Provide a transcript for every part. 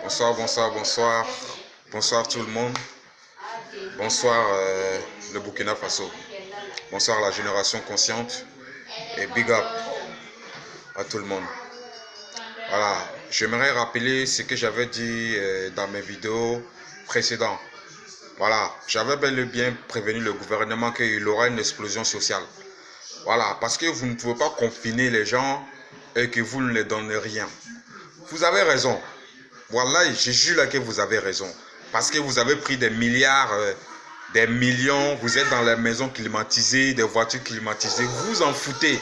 Bonsoir, bonsoir, bonsoir. Bonsoir tout le monde. Bonsoir le Burkina Faso. Bonsoir la génération consciente. Et big up à tout le monde. Voilà, j'aimerais rappeler ce que j'avais dit dans mes vidéos précédentes. Voilà, j'avais bel et bien prévenu le gouvernement qu'il y aura une explosion sociale. Voilà, parce que vous ne pouvez pas confiner les gens et que vous ne les donnez rien. Vous avez raison. Voilà, je jure là que vous avez raison. Parce que vous avez pris des milliards, des millions, vous êtes dans les maisons climatisées, des voitures climatisées. Vous vous en foutez.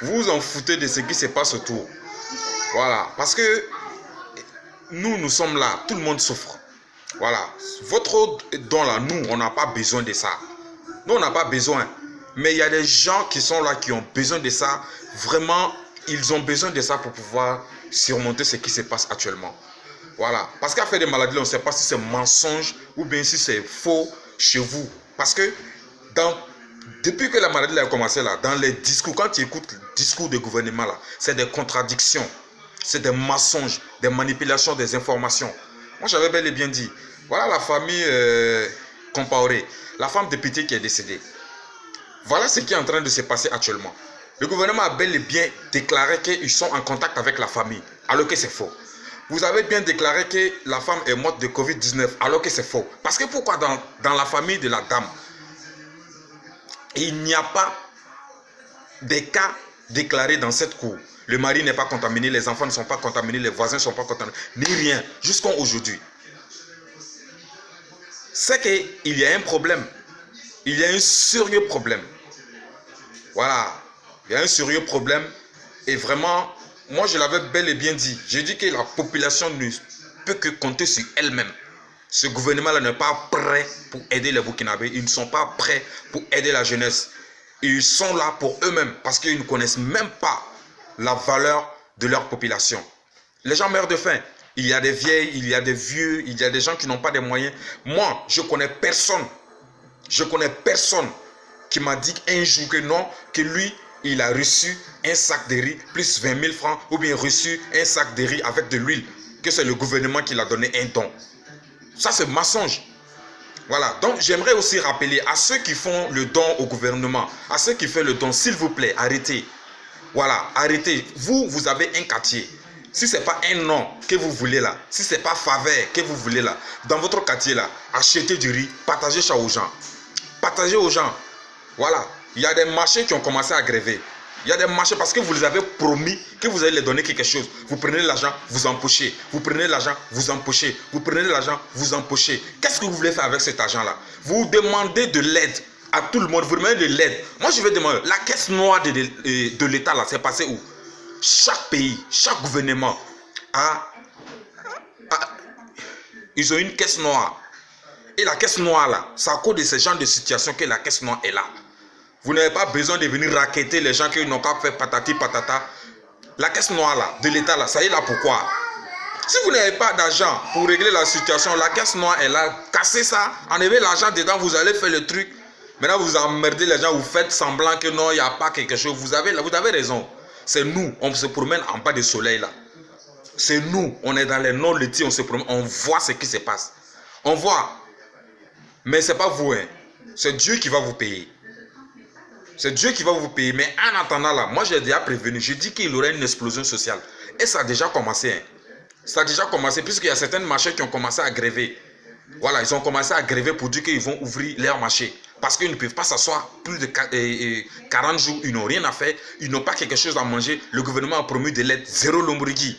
Vous vous en foutez de ce qui se passe autour. Voilà, parce que nous sommes là, tout le monde souffre. Voilà, votre don là, nous, on n'a pas besoin de ça. Nous, on n'a pas besoin. Mais il y a des gens qui sont là, qui ont besoin de ça. Vraiment, ils ont besoin de ça pour pouvoir surmonter ce qui se passe actuellement. Voilà. Parce qu'à faire des maladies, on ne sait pas si c'est mensonge ou bien si c'est faux chez vous. Parce que depuis que la maladie a commencé là, dans les discours, quand tu écoutes le discours du gouvernement là, c'est des contradictions, c'est des mensonges, des manipulations des informations. Moi, j'avais bel et bien dit, voilà la famille Compaoré, la femme députée qui est décédée. Voilà ce qui est en train de se passer actuellement. Le gouvernement a bel et bien déclaré qu'ils sont en contact avec la famille, alors que c'est faux. Vous avez bien déclaré que la femme est morte de Covid-19, alors que c'est faux. Parce que pourquoi dans la famille de la dame, il n'y a pas de cas déclarés dans cette cour. Le mari n'est pas contaminé, les enfants ne sont pas contaminés, les voisins ne sont pas contaminés, ni rien, jusqu'à aujourd'hui. C'est qu'il y a un problème. Il y a un sérieux problème. Voilà. Il y a un sérieux problème. Et vraiment, moi je l'avais bel et bien dit. J'ai dit que la population ne peut que compter sur elle-même. Ce gouvernement-là n'est pas prêt pour aider les Burkinabés. Ils ne sont pas prêts pour aider la jeunesse. Ils sont là pour eux-mêmes parce qu'ils ne connaissent même pas la valeur de leur population. Les gens meurent de faim. Il y a des vieilles, il y a des vieux, il y a des gens qui n'ont pas de moyens. Moi, je connais personne. Je connais personne qui m'a dit un jour que non, que lui, il a reçu un sac de riz plus 20 000 francs ou bien reçu un sac de riz avec de l'huile, que c'est le gouvernement qui l'a donné un don. Ça, c'est mensonge. Voilà, donc j'aimerais aussi rappeler à ceux qui font le don au gouvernement, à ceux qui font le don, s'il vous plaît, arrêtez. Voilà, arrêtez. Vous avez un quartier. Si ce n'est pas un nom que vous voulez là, si ce n'est pas faveur que vous voulez là, dans votre quartier là, achetez du riz, partagez ça aux gens. Partagez aux gens. Voilà, il y a des marchés qui ont commencé à gréver. Il y a des marchés parce que vous les avez promis que vous allez les donner quelque chose. Vous prenez l'argent, vous empochez. Vous prenez l'argent, vous empochez. Vous prenez l'argent, vous empochez. Qu'est-ce que vous voulez faire avec cet argent-là? Vous demandez de l'aide à tout le monde. Vous demandez de l'aide. Moi, je vais demander, la caisse noire de l'État, là, c'est passé où? Chaque pays, chaque gouvernement ils ont une caisse noire. Et la caisse noire, là, c'est à cause de ce genre de situation que la caisse noire est là. Vous n'avez pas besoin de venir racketter les gens qui n'ont pas fait patati patata. La caisse noire là, de l'État là, ça y est là pourquoi? Si vous n'avez pas d'argent pour régler la situation, la caisse noire est là. Cassez ça, enlevez l'argent dedans, vous allez faire le truc. Maintenant vous emmerdez les gens, vous faites semblant que non, il n'y a pas quelque chose. Vous avez raison. C'est nous, on se promène en bas du soleil là. C'est nous, on est dans les non-laitiers, on se promène, on voit ce qui se passe. On voit. Mais ce n'est pas vous, hein. C'est Dieu qui va vous payer. C'est Dieu qui va vous payer. Mais en attendant là, moi j'ai déjà prévenu. J'ai dit qu'il y aurait une explosion sociale. Et ça a déjà commencé. Hein. Ça a déjà commencé puisqu'il y a certains marchés qui ont commencé à gréver. Voilà, ils ont commencé à gréver pour dire qu'ils vont ouvrir leur marché. Parce qu'ils ne peuvent pas s'asseoir plus de 40 jours. Ils n'ont rien à faire. Ils n'ont pas quelque chose à manger. Le gouvernement a promis de l'aide. Zéro lombrigui.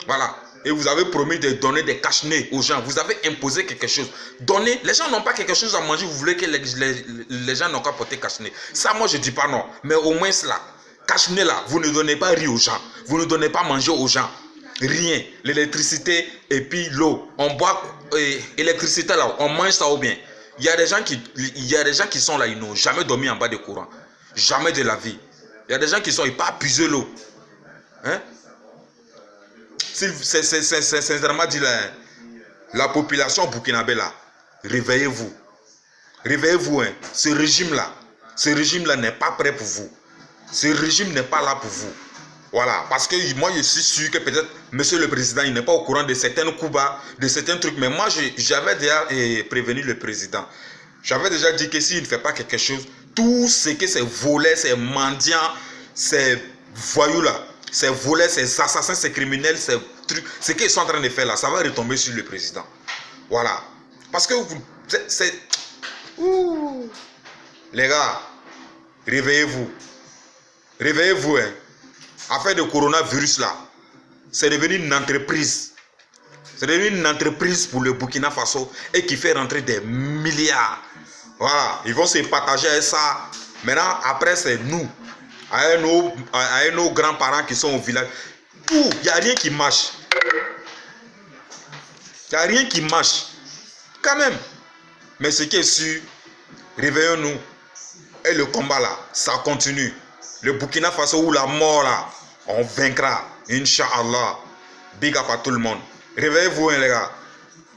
Voilà. Et vous avez promis de donner des cache-nez aux gens. Vous avez imposé quelque chose. Donnez. Les gens n'ont pas quelque chose à manger. Vous voulez que les gens n'ont qu'à porter cache-nez. Ça, moi, je ne dis pas non. Mais au moins, cela. Cache-nez là, vous ne donnez pas riz aux gens. Vous ne donnez pas manger aux gens. Rien. L'électricité et puis l'eau. On boit l'électricité là. On mange ça ou bien. Il y a des gens qui sont là. Ils n'ont jamais dormi en bas de courant. Jamais de la vie. Il y a des gens qui sont. Ils ne peuvent pas puiser l'eau. Hein? C'est sincèrement dit la population burkinabé là, réveillez-vous. Réveillez-vous, hein. Ce régime-là n'est pas prêt pour vous. Ce régime n'est pas là pour vous. Voilà, parce que moi je suis sûr que peut-être Monsieur le Président, il n'est pas au courant de certains coups bas, de certains trucs. Mais moi, j'avais déjà prévenu le Président. J'avais déjà dit que s'il ne fait pas quelque chose, tout ce que ces volets, ces mendiants, ces voyous-là, ces volets, ces assassins, ces criminels, ces trucs, ce qu'ils sont en train de faire là, ça va retomber sur le Président. Voilà. Parce que les gars, réveillez-vous. Réveillez-vous. Hein. Affaire de coronavirus là, c'est devenu une entreprise. C'est devenu une entreprise pour le Burkina Faso et qui fait rentrer des milliards. Voilà, ils vont se partager ça. Maintenant, après, c'est nous, avec nos grands-parents qui sont au village. Il n'y a rien qui marche. Il n'y a rien qui marche. Quand même. Mais ce qui est sûr, réveillons-nous. Et le combat là, ça continue. Le Burkina Faso ou la mort là, on vaincra. Inch'Allah. Big up à tout le monde. Réveillez-vous, hein, les gars.